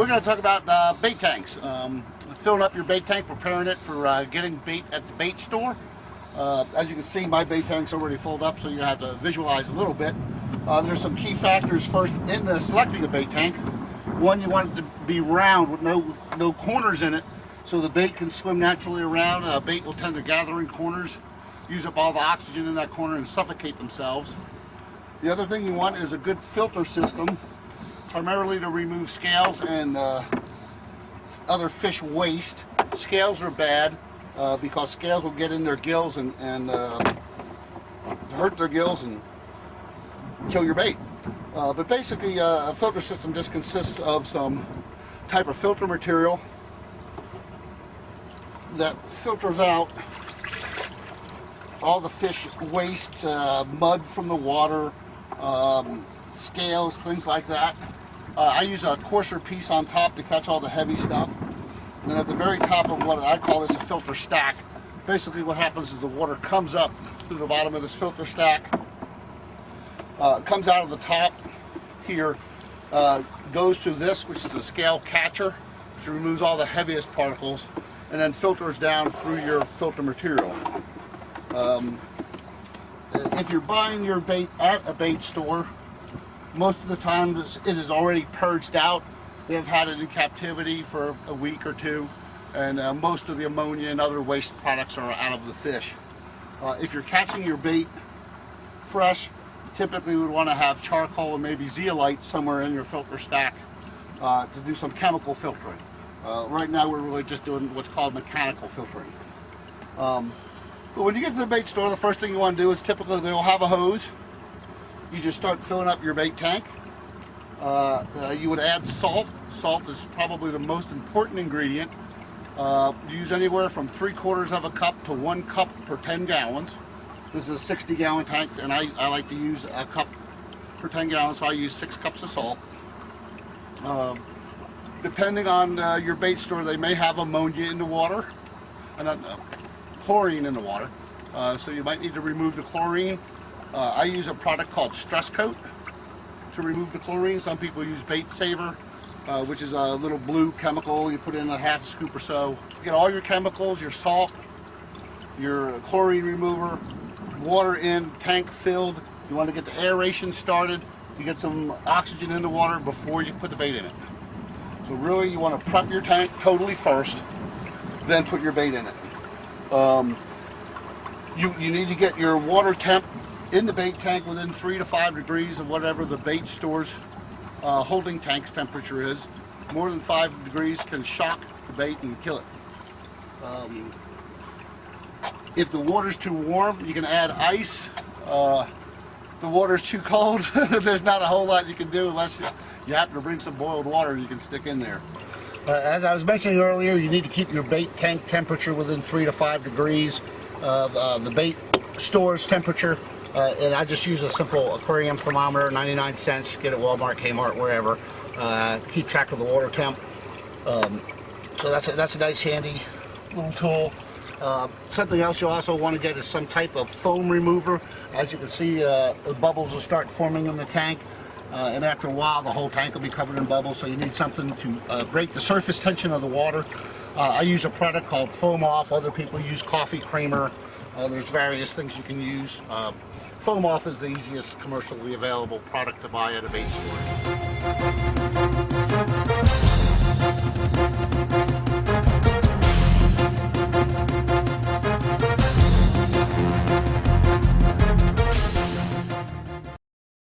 we're going to talk about bait tanks. Filling up your bait tank, preparing it for getting bait at the bait store. As you can see, my bait tank's already filled up, so you have to visualize a little bit. There's some key factors first in selecting a bait tank. One, you want it to be round with no corners in it, so the bait can swim naturally around. Bait will tend to gather in corners, use up all the oxygen in that corner and suffocate themselves. The other thing you want is a good filter system, primarily to remove scales and other fish waste. Scales are bad because scales will get in their gills and hurt their gills and kill your bait. But basically a filter system just consists of some type of filter material that filters out all the fish waste, mud from the water, scales, things like that. I use a coarser piece on top to catch all the heavy stuff. And then at the very top of what I call this a filter stack, basically what happens is the water comes up through the bottom of this filter stack, comes out of the top here, goes to this, which is a scale catcher, which removes all the heaviest particles, and then filters down through your filter material. If you're buying your bait at a bait store, most of the time it is already purged out. They've had it in captivity for a week or two, and most of the ammonia and other waste products are out of the fish. If you're catching your bait fresh, you typically would want to have charcoal and maybe zeolite somewhere in your filter stack to do some chemical filtering. Right now we're really just doing what's called mechanical filtering. But when you get to the bait store, the first thing you want to do is typically they'll have a hose. You just start filling up your bait tank. You would add salt. Salt is probably the most important ingredient. Use anywhere from 3/4 of a cup to 1 cup per 10 gallons. This is a 60-gallon tank, and I like to use a cup per 10 gallons, so I use 6 cups of salt. Depending on your bait store, they may have ammonia in the water, and chlorine in the water, so you might need to remove the chlorine. I use a product called Stress Coat to remove the chlorine. Some people use Bait Saver, which is a little blue chemical. You put in a half scoop or so. Get all your chemicals, your salt, your chlorine remover, water in, tank filled. You want to get the aeration started. You get some oxygen in the water before you put the bait in it. So really you want to prep your tank totally first, then put your bait in it. You need to get your water temp in the bait tank within 3 to 5 degrees of whatever the bait store's holding tank's temperature is. More than 5 degrees can shock the bait and kill it. If the water's too warm, you can add ice. If the water's too cold, there's not a whole lot you can do unless you happen to bring some boiled water you can stick in there. As I was mentioning earlier, you need to keep your bait tank temperature within 3 to 5 degrees of the bait store's temperature. And I just use a simple aquarium thermometer, 99 cents, get it at Walmart, Kmart, wherever. Keep track of the water temp. So that's a nice handy little tool. Something else you also want to get is some type of foam remover. As you can see, the bubbles will start forming in the tank. And after a while the whole tank will be covered in bubbles, so you need something to break the surface tension of the water. I use a product called Foam Off. Other people use coffee creamer. There's various things you can use. Foam Off is the easiest commercially available product to buy at a bait store.